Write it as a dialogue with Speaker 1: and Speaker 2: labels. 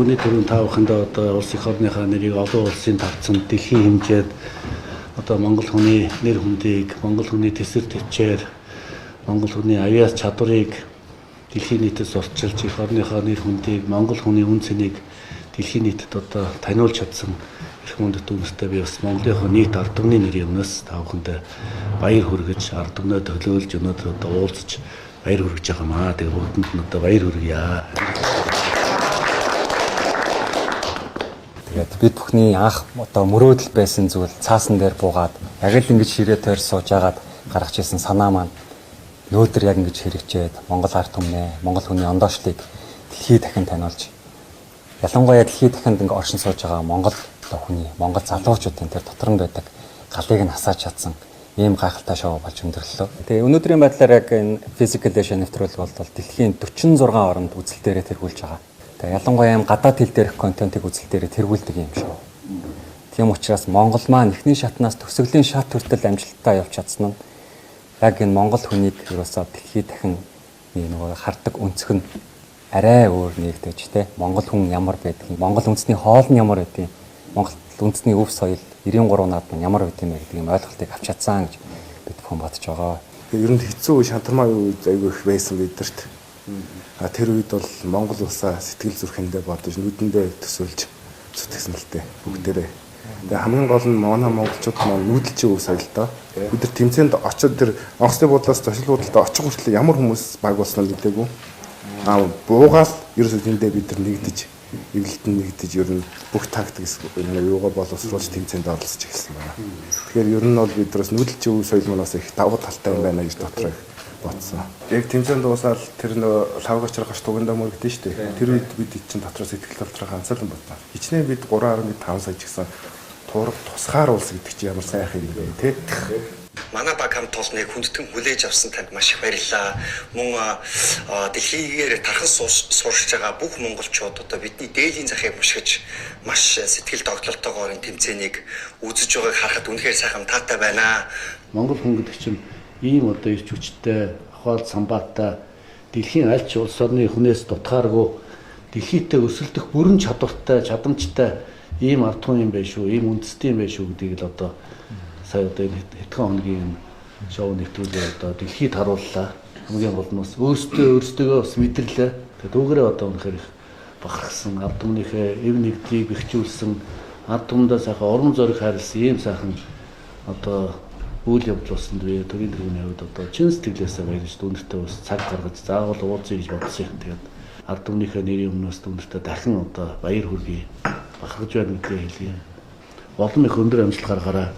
Speaker 1: Юуны төрийн таавахында одоо улс их орныхаа нэрийг олон улсын тавцанд дэлхийн хэмжээд одоо монгол хүний нэр хүндийг, монгол хүний тэсэр тэвчээр, монгол хүний авиас чадварыг дэлхийн нийтэд сурталчилж их орныхоо нэр хүндийг, монгол хүний үн цэнийг дэлхийн нийтэд одоо таниулж чадсан эрх мөндөд үндэстэй би бас Монголынхоо нийт ард түмний нэрийн өмнөөс тааваханд баяр хүргэж, ард түмнээ төлөөлж өнөөдөр одоо уулзаж баяр хүргэж байгаа маа. Тэгээ бүгдэнд нь одоо баяр хүргье.
Speaker 2: Тэгээд бид бүхний анх одоо мөрөөдөл байсан зүйл цаасан дээр буугаад яг л ингэж ширээ тойр сууж агаад гаргаж ирсэн санаа маань нөөдөр яг ингэж хэрэгжээд Монгол ард түмнээ, Монгол хүний ондоошлыг дэлхийд дахин таниулж ялангуяа дэлхийд дахинд ингэ оршин сууж байгаа Монгол хүний, Монгол залуучуудын тэр дотор нь байдаг галыг нь хасааж чадсан ийм гайхалтай шоу болж өндөрлөө. Тэгээ өнөөдрийн байдлаар яг энэ Physical Asia нэвтрүүлэг бол дэлхийн 46 оронд үзэл дээрээ тэргүүлж байгаа. Тэгээ ялангуяа юм гадаад хэл дээрх контентыг үзэл дээрээ тэргүүлдэг юм шүү. Тийм учраас Монгол маань эхний шатнаас төгсгөлийн шат хүртэл амжилттай явж чадсан нь яг энэ Монгол хүнийг ерөөсөө дэлхийд дахин нөгөө хардаг өнцөг нь арай өөр нэгдэж тэ. Монгол хүн ямар байдгийг, Монгол үндэсний хоол нь ямар байдгийг, Монгол үндэсний өв соёл 93 наад нь ямар байд юм бэ гэдэг юм ойлголтыг авч чадсан гэж бид бүхэн бодож байгаа.
Speaker 3: Ер нь хэцүү шантармаа үед айгүй их байсан бидэрт. Тэр үед бол Монгол улсаа сэтгэл зүрхэндээ бодож нүдэндээ төсөөлж зүтгэсэн л дээ бүгдээрээ. Тэгээ хамгийн гол нь манай монголчууд маань нүүдэлчин өв соёлтой. Бид нар тэмцээнд очиод тэр онцлог бодлоос зочил бодолтой очих хүртэл ямар хүмүүс баг болсноо мэдээгүй. Буугаал ерөөсөө тэндээ бид нар нэгдэж эвлэлтэн нэгдэж ер нь бүх тактик юугаар боловсруулж тэмцээнд оролцож эхэлсэн байна. Тэгэхээр ер нь бол бид нараас нүүдэлчин өв соёл манаас их давуу талтай юм байна гэж дотроо бодсон. Яг тэмцээнд дуусаад тэр нөө лавгачрах тугандаа мөрөгдөн шүү дээ. Тэр үед бид чинь дотроо сэтгэл дотроо ганцаалан бодлоо. Хичнээн бид 3.5 сая ч гэсэн туурах тусгаар улс гэдэг чи ямар сайхан юм бэ те.
Speaker 4: Манай баг хамт толныг хүндэтгэн хүлээж авсан танд маш их баярлалаа. Мөн дэлхийгээр тархан сууршиж байгаа бүх монголчууд одоо бидний дээлийн захыг мушгиж маш сэтгэл догтлолтойгоор энэ тэмцээнийг үзэж байгааг харахад үнэхээр сайхан таатай байна.
Speaker 1: Монгол хүн гэдэг чинь ийм одоо ирч хүчтэй, ахаал самбаатай дэлхийн аль ч улс орны хүнээс дутгааргүй дэлхийдээ өсөлдөх бүрэн чадвартай, чадамжтай ийм ард түмэн юм байна шүү, ийм үндэстэй юм байна шүү гэдгийг л одоо сая одоо энэ хэдхэн хоногийн шоу нэвтрүүлгээр одоо дэлхийд харууллаа. Хамгийн гол нь бас өөрсдөө бас мэдэрлээ. Тэгээд дүүгээрээ одоо үнэхээр их бахархсан, ард түмнийхээ эв нэгдлийг бэхжүүлсэн, ард түмэндээ сайхан урам зориг хайрлсан ийм сайхан одоо үйл явдал болсонд би төрийн тэргүүний хувьд одоо чин сэтгэлээсээ баярлаж дүндэртээ бас цаг гаргаж заавал уулзъя гэж бодсон юм. Тэгээд ард түмнийхээ нэрийн өмнөөс дүндэртээ дахин одоо баяр хүргэе. Бахархаж байна гэдгийг хэлье. Олон их өндөр амжилт гаргаарай.